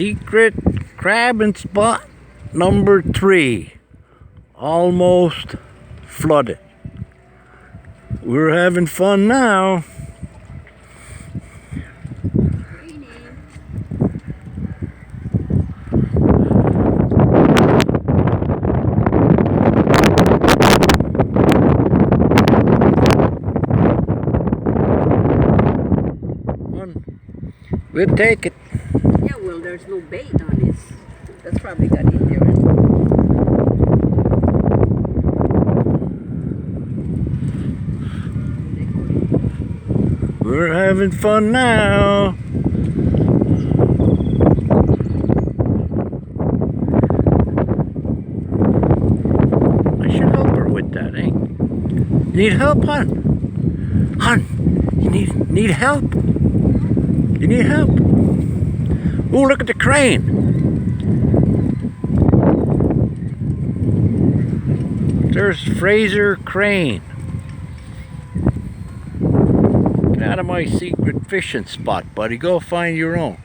Secret crabbing spot number 3. Almost flooded. We're having fun now. We'll take it. Yeah, well, there's no bait on this. That's probably got in there. We're having fun now. I should help her with that, eh? You need help, hon? Hon, you need help? You need help? Oh, look at the crane. There's Fraser Crane. Get out of my secret fishing spot, buddy. Go find your own.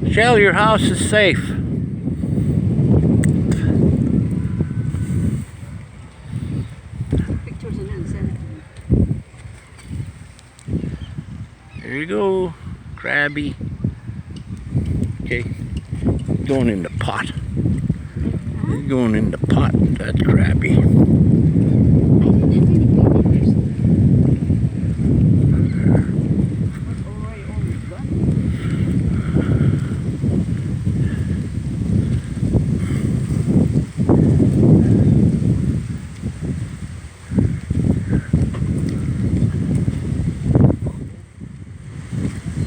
Shell, your house is safe. There you go, crabby. Okay, going in the pot. He's going in the pot, that crabby.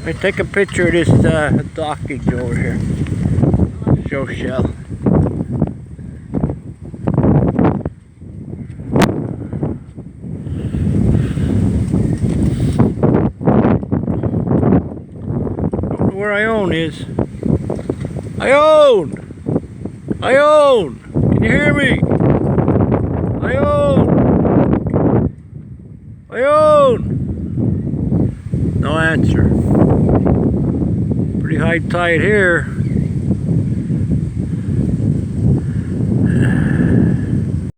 I take a picture of this dockage over here. Show Shell. Don't know where Ione is. Ione! Ione! Can you hear me? Ione! Ione! No answer. Pretty high tide here.